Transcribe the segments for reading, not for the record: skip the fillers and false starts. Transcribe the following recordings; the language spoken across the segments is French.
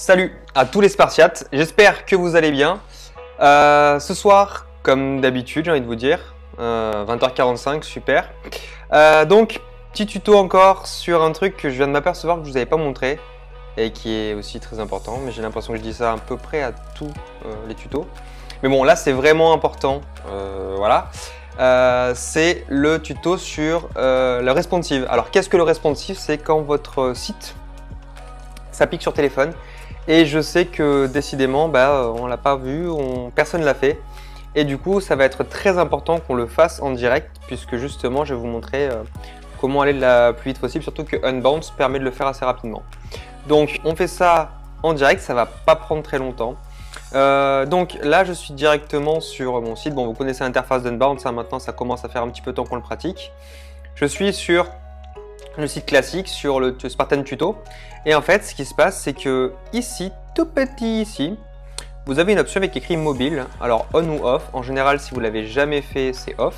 Salut à tous les Spartiates, j'espère que vous allez bien. Ce soir, comme d'habitude, j'ai envie de vous dire, 20h45, super. Donc, petit tuto encore sur un truc que je viens de m'apercevoir que je ne vous avais pas montré et qui est aussi très important, mais j'ai l'impression que je dis ça à peu près à tous les tutos. Mais bon, là, c'est vraiment important, voilà. C'est le tuto sur le responsive. Alors, qu'est-ce que le responsive? C'est quand votre site s'applique sur téléphone. Et je sais que décidément, on ne l'a pas vu, personne ne l'a fait. Et du coup, ça va être très important qu'on le fasse en direct, puisque justement, je vais vous montrer comment aller le plus vite possible, surtout que Unbounce permet de le faire assez rapidement. Donc, on fait ça en direct, ça ne va pas prendre très longtemps. Donc là, je suis directement sur mon site. Bon, vous connaissez l'interface d'Unbounce, hein, maintenant, ça commence à faire un petit peu de temps qu'on le pratique. Je suis sur le site classique, sur le Spartan Tuto. Et en fait, ce qui se passe, c'est que ici, tout petit ici, vous avez une option avec écrit mobile. Alors, on ou off. En général, si vous ne l'avez jamais fait, c'est off.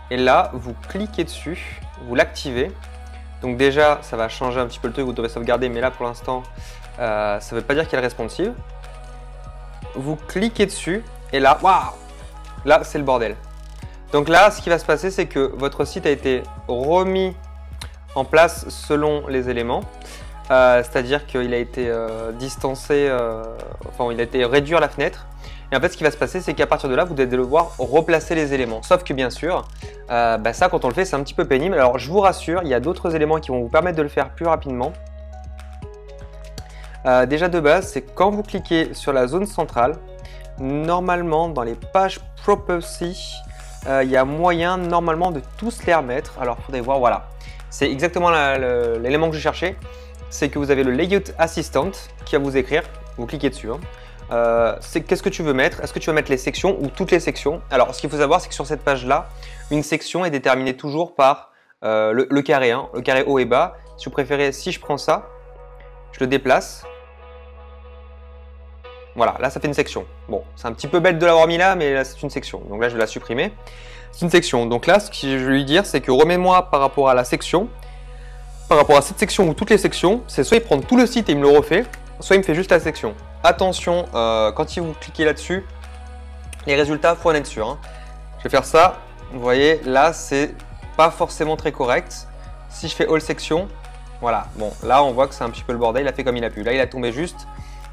Et là, vous cliquez dessus, vous l'activez. Donc déjà, ça va changer un petit peu le truc, vous devez sauvegarder. Mais là, pour l'instant, ça ne veut pas dire qu'elle est responsive. Vous cliquez dessus. Et là, waouh! Là, c'est le bordel. Donc là, ce qui va se passer, c'est que votre site a été remis en place selon les éléments, c'est-à-dire qu'il a été distancé, enfin il a été réduire la fenêtre. Et en fait, ce qui va se passer, c'est qu'à partir de là, vous allez devoir replacer les éléments. Sauf que bien sûr, ça, quand on le fait, c'est un petit peu pénible. Alors, je vous rassure, il y a d'autres éléments qui vont vous permettre de le faire plus rapidement. Déjà de base, c'est quand vous cliquez sur la zone centrale, normalement, dans les pages Property, il y a moyen normalement de tous les remettre. Alors, il faudrait voir, voilà. C'est exactement l'élément que je cherchais. C'est que vous avez le Layout Assistant qui va vous écrire. Vous cliquez dessus. Qu'est-ce que tu veux mettre? Est-ce que tu veux mettre les sections ou toutes les sections? Alors, ce qu'il faut savoir, c'est que sur cette page-là, une section est déterminée toujours par le carré, hein, le carré haut et bas. Si vous préférez, si je prends ça, je le déplace. Voilà, là, ça fait une section. Bon, c'est un petit peu bête de l'avoir mis là, mais là, c'est une section. Donc là, je vais la supprimer. C'est une section. Donc là, ce que je vais lui dire, c'est que remets-moi par rapport à la section, par rapport à cette section ou toutes les sections, c'est soit il prend tout le site et il me le refait, soit il me fait juste la section. Attention, quand vous cliquez là-dessus, les résultats, il faut en être sûr. Hein. Je vais faire ça. Vous voyez, là, c'est pas forcément très correct. Si je fais all section, voilà. Bon, là, on voit que c'est un petit peu le bordel. Il a fait comme il a pu. Là, il a tombé juste.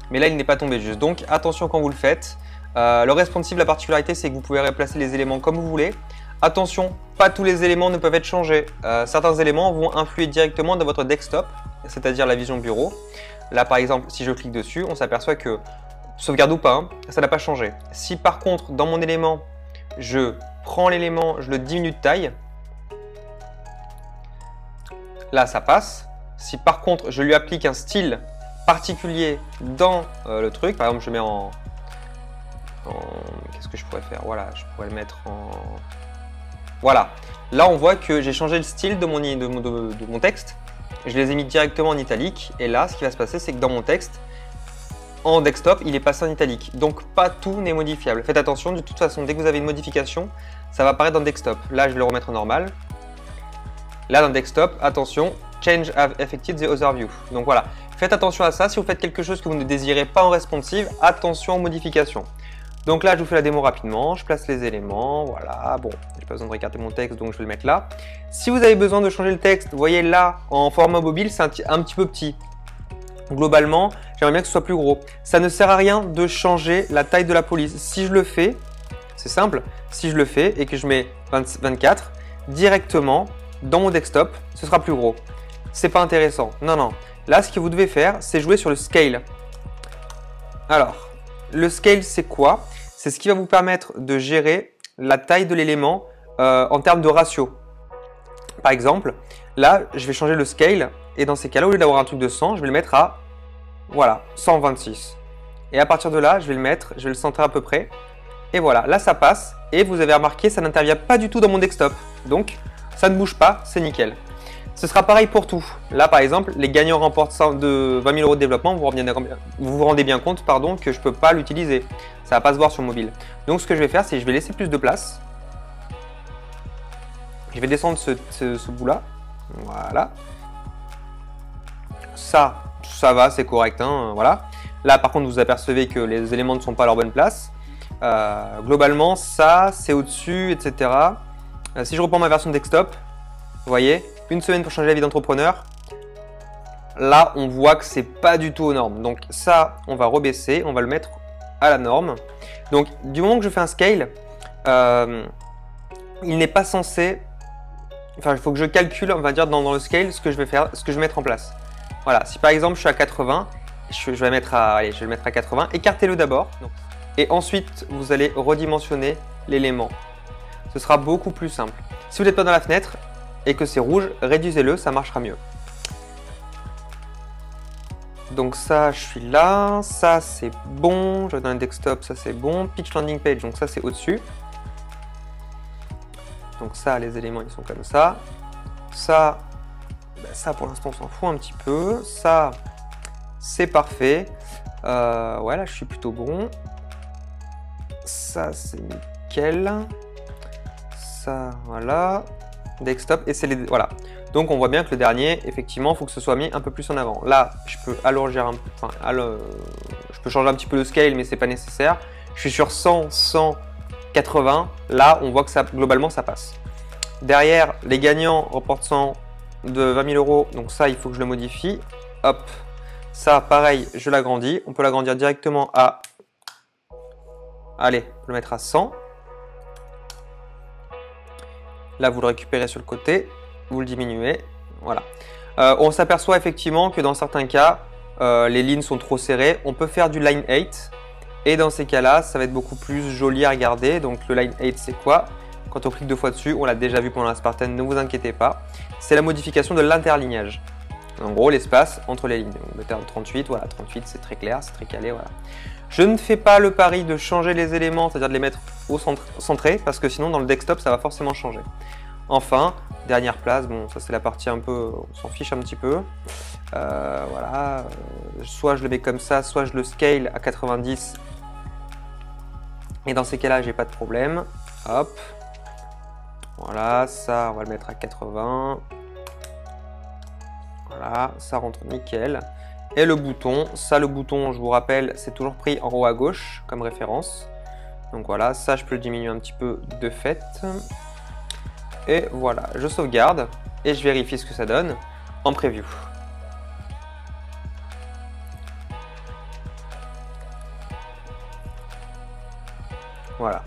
Mais là, il n'est pas tombé juste. Donc, attention quand vous le faites. Le responsive, la particularité, c'est que vous pouvez replacer les éléments comme vous voulez. Attention, pas tous les éléments ne peuvent être changés. Certains éléments vont influer directement dans votre desktop, c'est-à-dire la vision bureau. Là, par exemple, si je clique dessus, on s'aperçoit que, sauvegarde ou pas, hein, ça n'a pas changé. Si par contre, dans mon élément, je prends l'élément, je le diminue de taille, là, ça passe. Si par contre, je lui applique un style particulier dans le truc, par exemple, je mets en qu'est-ce que je pourrais faire? Voilà, je pourrais le mettre en... Voilà. Là, on voit que j'ai changé le style de mon texte. Je les ai mis directement en italique. Et là, ce qui va se passer, c'est que dans mon texte, en desktop, il est passé en italique. Donc, pas tout n'est modifiable. Faites attention, de toute façon, dès que vous avez une modification, ça va apparaître dans le desktop. Là, je vais le remettre en normal. Là, dans le desktop, attention, change have affected the other view. Donc voilà, faites attention à ça. Si vous faites quelque chose que vous ne désirez pas en responsive, attention aux modifications. Donc là, je vous fais la démo rapidement, je place les éléments, voilà, bon, j'ai pas besoin de recarter mon texte, donc je vais le mettre là. Si vous avez besoin de changer le texte, vous voyez là, en format mobile, c'est un petit peu petit. Globalement, j'aimerais bien que ce soit plus gros. Ça ne sert à rien de changer la taille de la police. Si je le fais, c'est simple, si je le fais et que je mets 24, directement, dans mon desktop, ce sera plus gros. C'est pas intéressant, non, non. Là, ce que vous devez faire, c'est jouer sur le scale. Alors, le scale, c'est quoi? C'est ce qui va vous permettre de gérer la taille de l'élément en termes de ratio. Par exemple, là, je vais changer le scale et dans ces cas-là, au lieu d'avoir un truc de 100, je vais le mettre à, voilà, 126. Et à partir de là, je vais le mettre, je vais le centrer à peu près. Et voilà, là, ça passe. Et vous avez remarqué, ça n'intervient pas du tout dans mon desktop. Donc, ça ne bouge pas, c'est nickel. Ce sera pareil pour tout. Là, par exemple, les gagnants remportent de 20 000 € de développement. Vous vous rendez bien compte que je ne peux pas l'utiliser. Ça ne va pas se voir sur mobile. Donc, ce que je vais faire, c'est que je vais laisser plus de place. Je vais descendre ce bout-là. Voilà. Ça va, c'est correct. Hein, voilà. Là, par contre, vous apercevez que les éléments ne sont pas à leur bonne place. Globalement, ça, c'est au-dessus, etc. Si je reprends ma version desktop, vous voyez, une semaine pour changer la vie d'entrepreneur. Là, on voit que c'est pas du tout aux normes. Donc ça, on va rebaisser, on va le mettre à la norme. Donc, du moment que je fais un scale, il n'est pas censé... Enfin, il faut que je calcule, on va dire, dans le scale, ce que je vais faire, ce que je vais mettre en place. Voilà, si par exemple, je suis à 80, je vais le mettre à 80. Écartez-le d'abord. Et ensuite, vous allez redimensionner l'élément. Ce sera beaucoup plus simple. Si vous n'êtes pas dans la fenêtre et que c'est rouge, réduisez-le, ça marchera mieux. Donc ça, je suis là. Ça, c'est bon. Je vais dans le desktop, ça c'est bon. Pitch landing page, donc ça c'est au-dessus. Donc ça, les éléments, ils sont comme ça. Ça, ben ça pour l'instant, on s'en fout un petit peu. Ça, c'est parfait. Ouais, là, je suis plutôt bon. Ça, c'est nickel. Ça, voilà. Desktop, et c'est les... Voilà. Donc, on voit bien que le dernier, effectivement, il faut que ce soit mis un peu plus en avant. Là, je peux allonger un peu... Enfin, je peux changer un petit peu le scale, mais c'est pas nécessaire. Je suis sur 100, 100, 80. Là, on voit que ça, globalement, ça passe. Derrière, les gagnants reportent 100 de 20 000 euros. Donc ça, il faut que je le modifie. Hop. Ça, pareil, je l'agrandis. On peut l'agrandir directement à... Allez, on peut le mettre à 100. Là, vous le récupérez sur le côté. Vous le diminuez. Voilà. On s'aperçoit effectivement que dans certains cas, les lignes sont trop serrées. On peut faire du line 8. Et dans ces cas-là, ça va être beaucoup plus joli à regarder. Donc le line 8, c'est quoi? Quand on clique deux fois dessus, on l'a déjà vu pendant la Spartan, ne vous inquiétez pas. C'est la modification de l'interlignage. En gros, l'espace entre les lignes. Vous mettez un 38, voilà, 38, c'est très clair, c'est très calé, voilà. Je ne fais pas le pari de changer les éléments, c'est-à-dire de les mettre au centré, parce que sinon, dans le desktop, ça va forcément changer. Enfin, dernière place, bon, ça c'est la partie un peu, on s'en fiche un petit peu. Voilà, soit je le mets comme ça, soit je le scale à 90. Et dans ces cas-là, j'ai pas de problème. Hop. Voilà, ça, on va le mettre à 80. Voilà, ça rentre nickel. Et le bouton, ça, le bouton, je vous rappelle, c'est toujours pris en haut à gauche comme référence. Donc voilà, ça, je peux le diminuer un petit peu de fait. Et voilà, je sauvegarde et je vérifie ce que ça donne en preview. Voilà,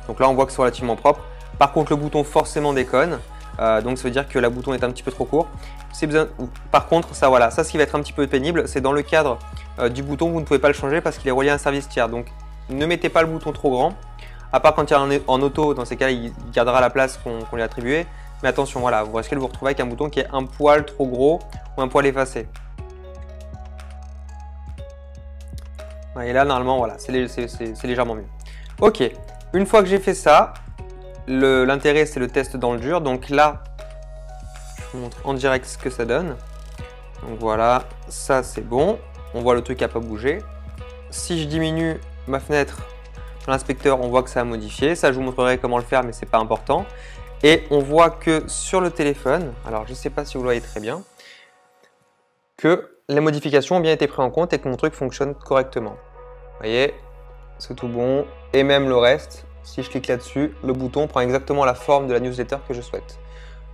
donc là on voit que c'est relativement propre. Par contre le bouton forcément déconne, donc ça veut dire que le bouton est un petit peu trop court. Par contre, ça voilà, ça ce qui va être un petit peu pénible, c'est dans le cadre du bouton, vous ne pouvez pas le changer parce qu'il est relié à un service tiers. Donc ne mettez pas le bouton trop grand, à part quand il est en auto, dans ces cas il gardera la place qu'on lui a attribuée. Mais attention, voilà, vous risquez de vous retrouver avec un bouton qui est un poil trop gros ou un poil effacé. Et là normalement voilà, c'est légèrement mieux. Ok, une fois que j'ai fait ça, l'intérêt c'est le test dans le dur. Donc là, je vous montre en direct ce que ça donne. Donc voilà, ça c'est bon. On voit le truc qui n'a pas bougé. Si je diminue ma fenêtre dans l'inspecteur, on voit que ça a modifié. Ça, je vous montrerai comment le faire, mais c'est pas important. Et on voit que sur le téléphone, alors je ne sais pas si vous le voyez très bien, que les modifications ont bien été prises en compte et que mon truc fonctionne correctement. Vous voyez, c'est tout bon. Et même le reste, si je clique là-dessus, le bouton prend exactement la forme de la newsletter que je souhaite.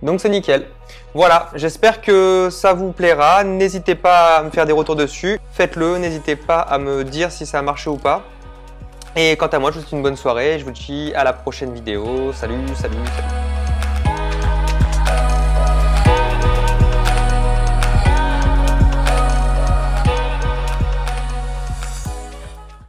Donc c'est nickel. Voilà, j'espère que ça vous plaira. N'hésitez pas à me faire des retours dessus. Faites-le, n'hésitez pas à me dire si ça a marché ou pas. Et quant à moi, je vous souhaite une bonne soirée. Je vous dis à la prochaine vidéo. Salut, salut, salut.